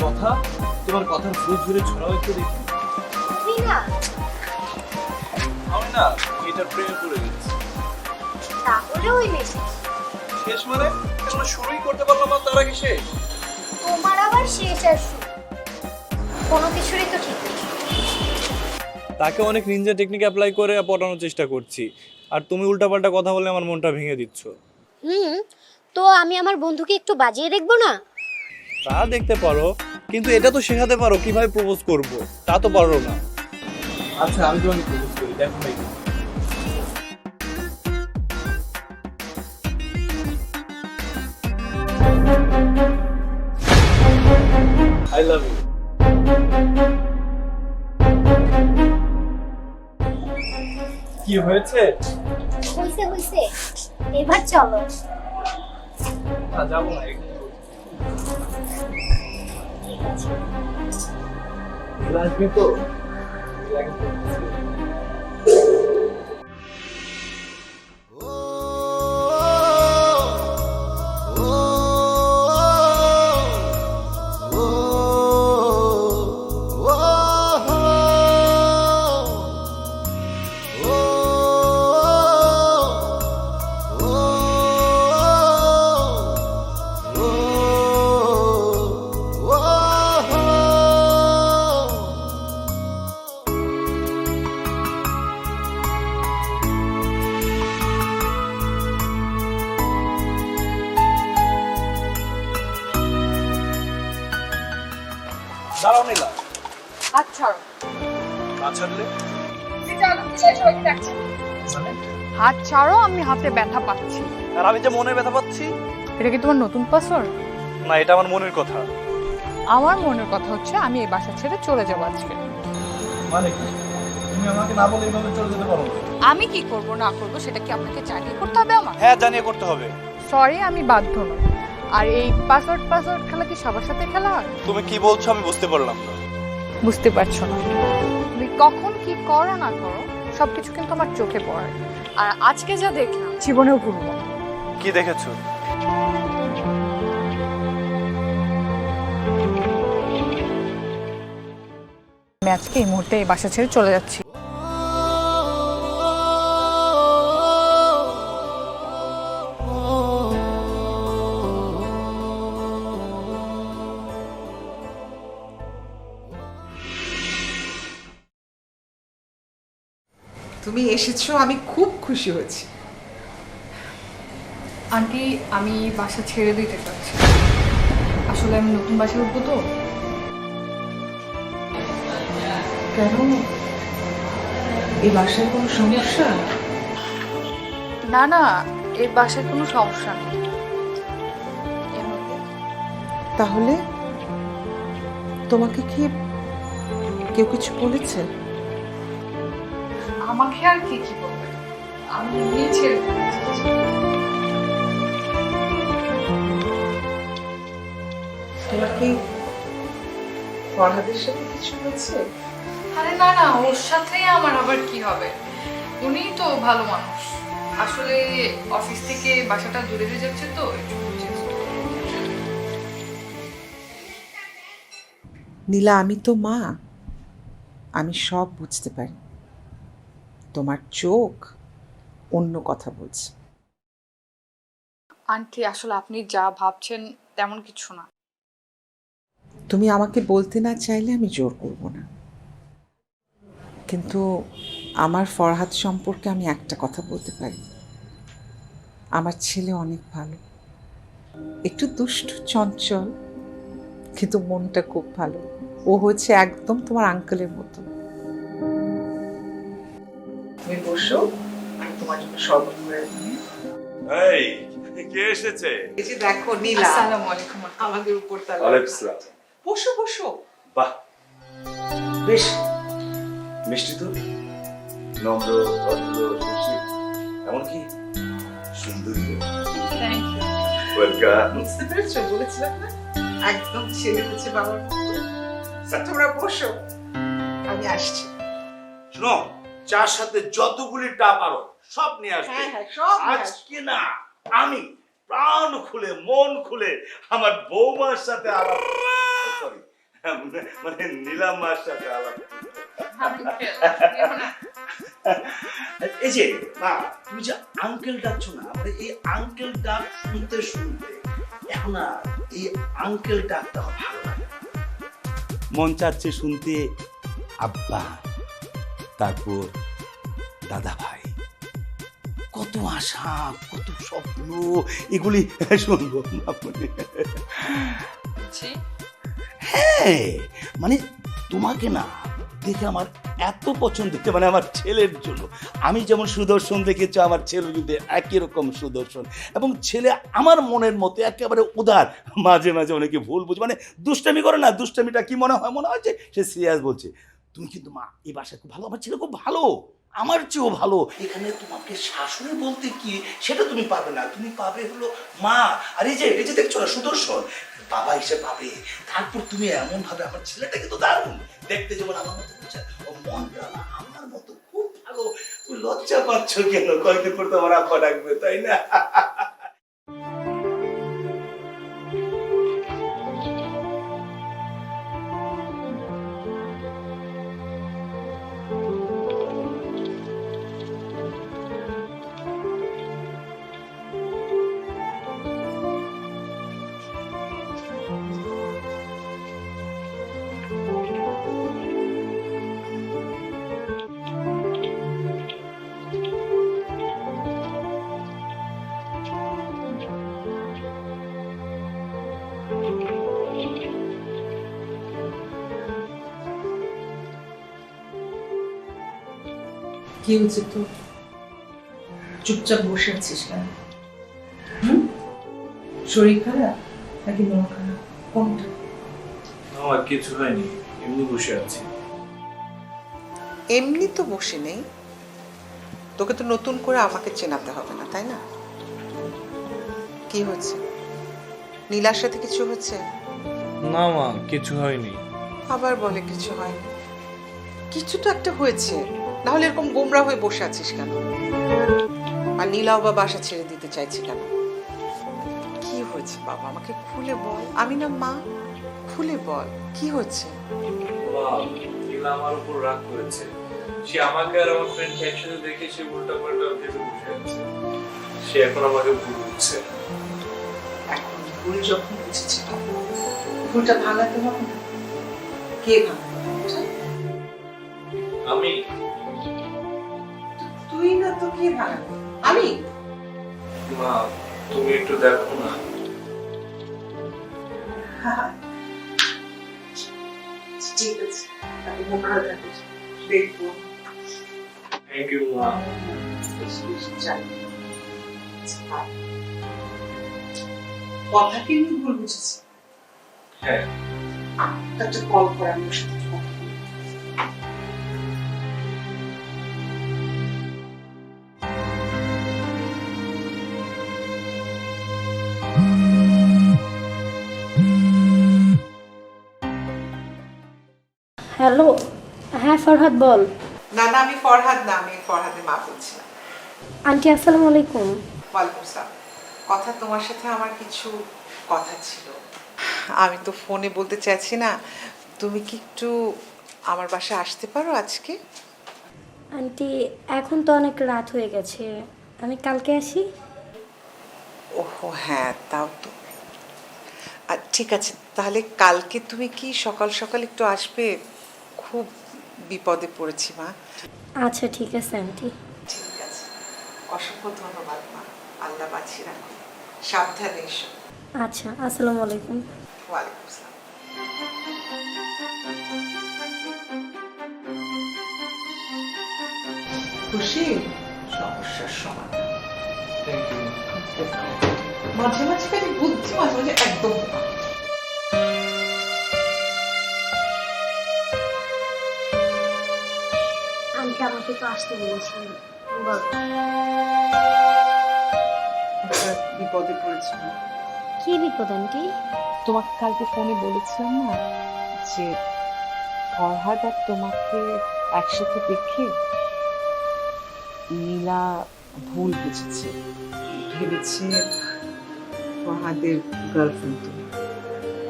কথা, তোমার কথার ভুল ধরে ছড়াও একটু দেখি। না আমি না এটার প্রেমে পড়ে গেছি। তাহলে ওই মেসেজ শেষ মানে এখনো শুরুই করতে পারলাম না, তার আগে শেষ। তোমার আবার শেষ আর শুরু কোনো কিছুরই তো ঠিক নেই। তাকে অনেক নিনজা টেকনিক অ্যাপ্লাই করে পটানোর চেষ্টা করছি, আর তুমি উল্টাপাল্টা কথা বলে আমার মনটা ভেঙে দিচ্ছ। তো আমি আমার বন্ধুকে একটু বাজিয়ে দেখবো না? তা দেখতে পারো, কিন্তু এটা তো শেখাতে পারো কিভাবে প্রপোজ করব, তা তো পারো না। আচ্ছা আমি তোমাকে প্রপোজ করি, দেখো ভাই। I love you. কি হয়েছে? হইছে হইছে, এবার চলো। না যাবো না, এখানে লাগবে তো। দাঁড়াও নীলা। আচ্ছা না ছাড়লে মানে? হাত ছাড়ো, আমি হাতে ব্যথা পাচ্ছি। আর আমি যে মনে ব্যথা পাচ্ছি। এটা কি তোমার নতুন পাসওয়ার্ড? না, এটা আমার মনের কথা। আমার মনের কথা হচ্ছে আমি এই বাসা ছেড়ে চলে যাবো আজকে। মানে কি? তুমি আমাকে না বলে এইভাবে চলে যেতে পারো না? আমি কি করব না করব সেটা কি আপনাকে জানিয়ে করতে হবে আমার? হ্যাঁ, জানিয়ে করতে হবে। সরি, আমি বাধ্য নই। আর এই পাসওয়ার্ড খেলা কি সবার সাথে খেলা হয়? তুমি কি বলছো আমি বুঝতে পারলাম না। বুঝতে পারছো না? তুমি কখন কি করো না করো সবকিছু কিন্তু আমার চোখে পড়ে। আর আজকে যা দেখলাম জীবনেও ভুলবো না। কি দেখেছো? আমি আজকে এই মুহূর্তে এই বাসা ছেড়ে চলে যাচ্ছি। তুমি এসেছো, আমি খুব খুশি হয়েছি। আন্টি, আমি বাসা ছেড়ে দিতে চাচ্ছি। আসলে আমি নতুন বাসায় উঠবো তো। কেন, এই বাসায় কোনো সমস্যা? না না, এই বাসায় কোনো সমস্যা নেই। তাহলে তোমাকে কি কেউ কিছু বলেছে? আমাকে আর কি কি বলবে, আমি এমনি ছেড়ে দিতে চাচ্ছি। তোমার কি ফরহাদের সাথে কিছু হয়েছে? আরে না না, ওর সাথে আমার আবার কি হবে? উনিই তো ভালো মানুষ। আসলে অফিস থেকে বাসাটা দূরে হয়ে যাচ্ছে তো। নীলা, আমি তো মা, আমি সব বুঝতে পারি। তোমার চোখ অন্য কথা বলছে। আন্টি, আসলে আপনি যা ভাবছেন তেমন কিছু না। তুমি আমাকে বলতে না চাইলে আমি জোর করব না, কিন্তু আমার ফরহাদ সম্পর্কে আমি একটা কথা বলতে পারি। আমার ছেলে অনেক ভালো, একটু দুষ্টু চঞ্চল, কিন্তু মনটা খুব ভালো। ও হচ্ছে একদম তোমার আঙ্কেলের মতো। তুমি বসো, আমি তোমার জন্য শরবত করে দিই। এই কে এসেছে? এই যে দেখো নীলা, আসসালামু আলাইকুম। আমাদের উপর তালা। ওয়ালাইকুম আসসালাম। বসো বসো। বাহ, বেশ মিষ্টি তো, নম্র, ভদ্র, সুশীল, এমনকি সুন্দরী। Thank you. ওয়েলকাম। বুঝতে পেরেছো? বলেছিলাম না, একদম ছেলে হচ্ছে বাবার মতো। তোমরা বসো, আমি আসছি। শোনো, চার সাথে যতগুলি টা পারো সব নিয়ে আসবে। হ্যাঁ হ্যাঁ, সব নিয়ে আসবো। আজকে না আমি প্রাণ খুলে মন খুলে আমার বৌমার সাথে আলাপ সরি, মানে নীলাম মার সাথে আলাপ। এই যে মা, তুমি যে আঙ্কেল ডাকছো না, মানে এই আঙ্কেল ডাক শুনতে শুনতে এখন আর এই আঙ্কেল ডাকটা ভালো লাগে না। মন চাচ্ছে শুনতে আব্বা, তারপর দাদা ভাই। কত আশা, কত স্বপ্ন, এগুলি শুনবো আপনি। হ্যাঁ, মানে তোমাকে না দেখে আমার এত পছন্দ হচ্ছে, মানে আমার ছেলের জন্য। আমি যেমন সুদর্শন দেখেছি, আমার ছেলে যদি একই রকম সুদর্শন, এবং ছেলে আমার মনের মতো একেবারে উদার। মাঝে মাঝে অনেকে ভুল বুঝে, মানে দুষ্টামি করে না, দুষ্টামিটা কি মনে হয়, মনে হয় যে সে সিরিয়াস বলছে। তুমি কিন্তু মা এই বাসায় খুব ভালো, আমার ছেলে খুব ভালো, আমার চেয়েও ভালো। এখানে তোমাকে শাশুড়ি বলতে কি সেটা তুমি পাবে না, তুমি পাবে হলো মা। আর এই যে দেখছো না সুদর্শন, বাবা হিসেবে পাবে। তারপর তুমি এমন ভাবে, আমার ছেলেটা কিন্তু দারুণ দেখতে, যেমন আমার মতো বুঝছে, ও মনটা না আমার মতো খুব ভালো। তুমি লজ্জা পাচ্ছ কেন? কয়েকদিন পর তো আমার আব্বা ডাকবে, তাই না? কি হচ্ছে তো? চুপচাপ বসে আছিস কেন? শরীর খারাপ নাকি মন খারাপ, কোনটা? আমার কিছু হয়নি, এমনি বসে আছি। এমনি তো বসে নেই, তোকে তো নতুন করে আমাকে চেনাতে হবে না, তাই না? কি হচ্ছে? নীলার সাথে কিছু হচ্ছে? না মা, কিছু হয়নি। আবার বলে কিছু হয়নি। কিছু তো একটা হয়েছে, না হলে এরকম গোমরা হয়ে বসে আছিস কেন? আর নীলাও বা বাসা ছেড়ে দিতে চাইছে কেন? কি হয়েছে বাবা, আমাকে খুলে বল। আমি না মা, খুলে বল কি হচ্ছে? মা, নীলা আমার উপর রাগ করেছে। সে আমাকে আর আমার ফ্রেন্ড একসাথে দেখে সে উল্টা পাল্টা ভেবে বসে আছে। সে এখন আমাকে ভুল বুঝছে। এখন ভুল যখন বুঝেছি, ভুলটা ভাঙাতে হবে না। কে ভাঙাতে হবে? আমি। তুই না তো, কে ভাঙাবে? আমি? মা, তুমি একটু দেখো না। ঠিক আছে, আমি মন ভালো থাকিস, দেখবো। থ্যাংক ইউ মা। কথা কি নিয়ে ভুল বুঝেছি? হ্যাঁ। একটা কল করে আমি ওর সাথে কথা বলবো। হ্যালো, হ্যাঁ ফরহাদ বল। না না, আমি ফরহাদ না, আমি ফরহাদের মা বলছিলাম। আন্টি আসসালামু আলাইকুম। ওয়ালাইকুম আসসালাম। কথা, তোমার সাথে আমার কিছু কথা ছিল। আমি তো ফোনে বলতে চাইছি না, তুমি কি একটু আমার বাসায় আসতে পারো আজকে? আন্টি এখন তো অনেক রাত হয়ে গেছে, আমি কালকে আসি। ওহো হ্যাঁ, তাও তো। ঠিক আছে, তাহলে কালকে তুমি কি সকাল সকাল একটু আসবে? খুব বিপদে পড়েছি মা। আচ্ছা ঠিক আছে আন্টি। ঠিক আছে, অসংখ্য ধন্যবাদ মা, আল্লাহ বাঁচিয়ে রাখো, সাবধানে এসো। আচ্ছা, আসসালামু আলাইকুম। ওয়ালাইকুম আসসালাম। খুশি? সমস্যার সমাধান। Thank you. মাঝে মাঝে খালি বুদ্ধি, মাঝে মাঝে একদম বোকা। আন্টি আমাকে তো আসতে বলেছিলেন, বল। একটা বিপদে পড়েছি। কি বিপদ আন্টি? তোমাকে কালকে ফোনে বলেছিলাম না যে ফরহাদ আর তোমাকে একসাথে দেখে নীলা ভুল বুঝেছে, ভেবেছে ফরহাদের গার্লফ্রেন্ড তুমি।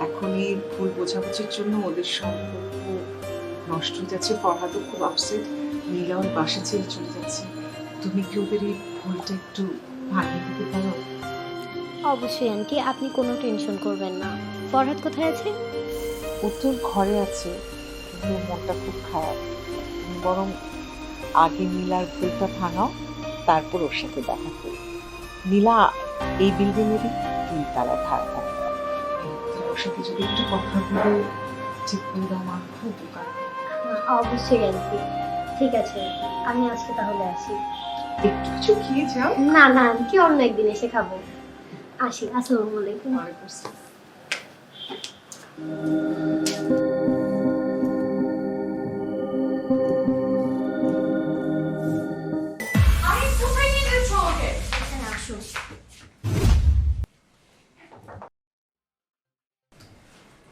এখন এই ভুল বোঝাবুঝির জন্য ওদের সম্পর্ক নষ্ট হয়ে যাচ্ছে। ফরহাদও খুব আপসেট, নীলা ওর বাসা ছেড়ে চলে যাচ্ছে। তুমি কি ওদের এই ভুলটা একটু ভাঙিয়ে দিতে পারো? অবশ্যই আন্টি, আপনি কোনো টেনশন করবেন না। ফরহাদ কোথায় আছে? ও তো ঘরে আছে, কিন্তু ওর মনটা খুব খারাপ। তুমি বরং আগে নীলার ভুলটা ভাঙাও, তারপর ওর সাথে দেখা করো। নীলা এই বিল্ডিংয়েরই 3 তলা ভাড়া থাকে। ওর সাথে যদি একটু কথা বলে ঠিক করে দাও, আমার খুব উপকার হবে। অবশ্যই আন্টি, ঠিক আছে, আমি আজকে তাহলে আসি। একটু কিছু খেয়ে যাও। না না আন্টি, অন্য একদিন এসে খাবো। আসি, আসসালামু আলাইকুম। ওয়ালাইকুম আসসালাম। আরে কোথায় নিয়ে যাচ্ছ আমাকে? হ্যাঁ, আসুন।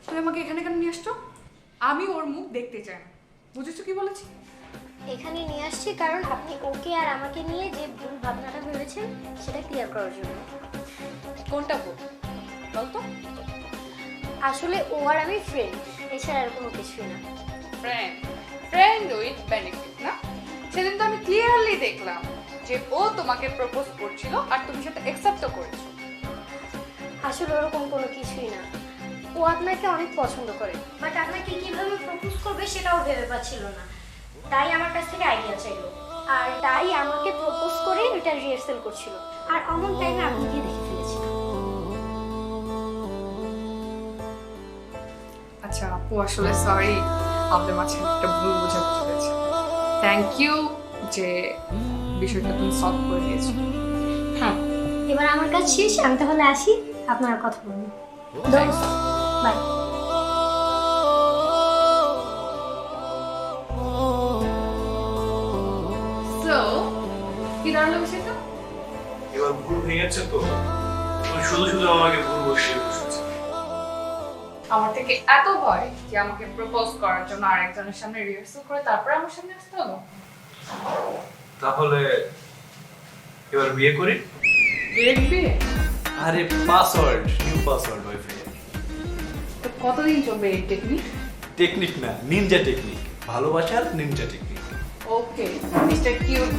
তুমি আমাকে এখানে কেন নিয়ে আসছো? আমি ওর মুখ দেখতে চাই না। বুঝেছো কি বলেছি? এখানে নিয়ে আসছি কারণ আপনি ওকে আর আমাকে নিয়ে যে ভুল ভাবনাটা ভেবেছেন সেটা ক্লিয়ার করার জন্য। কোনটা বল বলতো? আসলে ও আর আমি ফ্রেন্ড, এছাড়া আর কোনো কিছুই না। ফ্রেন্ড ফ্রেন্ড উইথ বেনিফিট না? সেদিন তো আমি ক্লিয়ারলি দেখলাম যে ও তোমাকে প্রপোজ করছিল আর তুমি সেটা অ্যাকসেপ্টও করেছো। আসলে ওরকম কোনো কিছুই না। ও আপনাকে অনেক পছন্দ করে, বাট আপনাকে কিভাবে প্রপোজ করবে সেটাও ভেবে পাচ্ছিল না। তাই আমার কাছ থেকে আইডিয়া চাইলো, আর তাই আমাকে প্রপোজ করে এটা রিহার্সাল করছিল। আর অমন টাইমে আপনাকে দেখে ফেলেছি। আচ্ছা আপু, আসলে সরি, আমাদের মাঝখানে একটা ভুল বোঝাবুঝি হয়েছে। থ্যাংক ইউ যে বিষয়টা তুমি সলভ করে দিয়েছো। হ্যাঁ, এবার আমার কাজ শেষ, আমি তাহলে আসি। আপনারা কথা বলুন। বাই। সো কি দাঁড়ালো বিষয়টা? এবার ভুল ভেঙেছে তো, তুমি শুধু শুধু আমাকে ভুল বসিয়ে বসেছে। আমার থেকে এত ভয় যে আমাকে প্রপোজ করার জন্য আরেকজনের সামনে রিহার্সাল করে তারপর আমার সামনে আসতে হলো। তাহলে এবার বিয়ে করি? ডিরেক্ট বিয়ে? আরে পাসওয়ার্ড, নিউ পাসওয়ার্ড ওয়াইফাই। তো কতদিন চলবে এই টেকনিক? টেকনিক না, নিনজা টেকনিক, ভালোবাসার Ninja technique. Okay mister cute